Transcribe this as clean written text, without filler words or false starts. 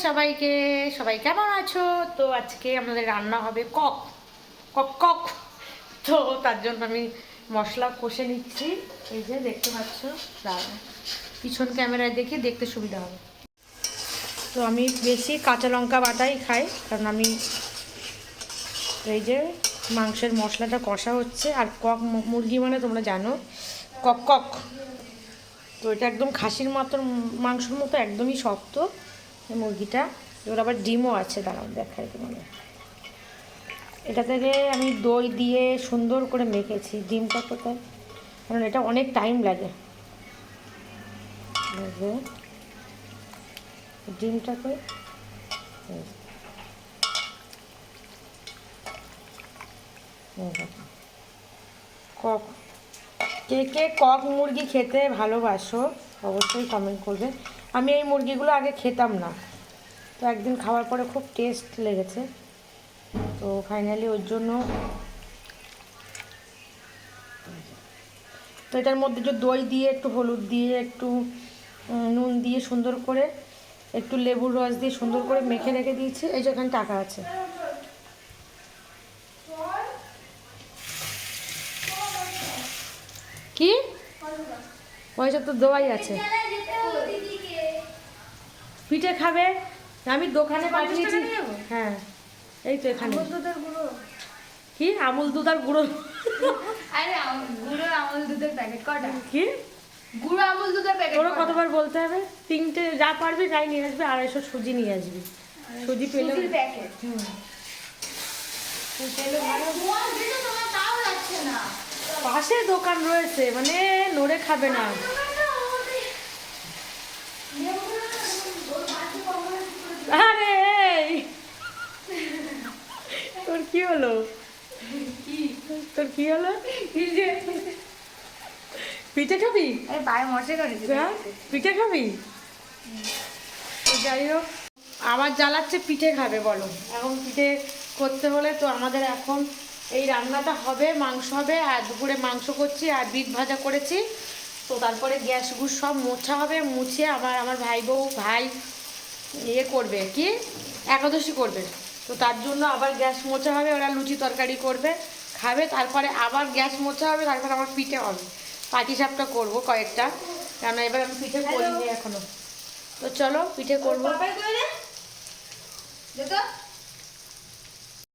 সবাইকে, সবাই কেমন আছো? তো আজকে আমাদের রান্না হবে কক কক কক। তো তার জন্য আমি মশলা কষে নিচ্ছি। এই যে দেখতে পাচ্ছ, পিছন ক্যামেরায় দেখে দেখতে সুবিধা হবে। তো আমি বেশি কাঁচা লঙ্কা বাটাই খাই, কারণ আমি এই যে মাংসের মশলাটা কষা হচ্ছে। আর কক মুরগি মানে তোমরা জানো কক কক, তো এটা একদম খাসির মতন মাংসের মতো একদমই শক্ত এই মুরগিটা। এবার আবার ডিমও আছে, দাঁড়াও দেখাই তোমাদের। এটা থেকে আমি দই দিয়ে সুন্দর করে মেখেছি। ডিমটা কোথায়, কারণ এটা অনেক টাইম লাগে। ডিমটাকে কক, কে কে কক মুরগি খেতে ভালোবাসো অবশ্যই কমেন্ট করবে। আমি এই মুরগিগুলো আগে খেতাম না, তো একদিন খাওয়ার পরে খুব টেস্ট লেগেছে, তো ফাইনালি ওর জন্য। তো এটার মধ্যে যে দই দিয়ে, একটু হলুদ দিয়ে, একটু নুন দিয়ে সুন্দর করে, একটু লেবুর রস দিয়ে সুন্দর করে মেখে রেখে দিয়েছি। এই যে এখানে টাকা আছে। কি পয়সা তো দেওয়াই আছে। পিঠে খাবে, আমি দোকানে পাঠিয়েছি। হ্যাঁ এই তো এখানে কি আমুল দুধ আর গুঁড়ো। আরে গুঁড়ো আমুল দুধের প্যাকেট কটা? কি গুঁড়ো আমুল দুধের প্যাকেট তোরা কতবার বলতে হবে? তিনটে যা পারবি তাই নিয়ে আসবি। 250 সুজি নিয়ে আসবি। সুজি পেলে প্যাকেট। পাশে দোকান রয়েছে, মানে নড়ে খাবে না। আরে তোর কি হলো? তোর কি হলো? পিঠে খাবি? আরে পায়ে মশে করেছে। পিঠে খাবি? যাই হোক, আবার জ্বালাচ্ছে পিঠে খাবে বলো। এখন পিঠে করতে হলে তো আমাদের এখন এই রান্নাটা হবে, মাংস হবে। আর দুপুরে মাংস করছি আর বিট ভাজা করেছি। তো তারপরে গ্যাস গুস সব মোছা হবে, মুছে আবার আমার ভাই ইয়ে করবে, কি একাদশী করবে। তো তার জন্য আবার গ্যাস মোছা হবে, ওরা লুচি তরকারি করবে, খাবে। তারপরে আবার গ্যাস মোছা হবে, তারপরে আমার পিঠে হবে। পাটিসাপটা করবো কয়েকটা, কেন এবার আমি পিঠে করিনি এখনো। তো চলো পিঠে করবো।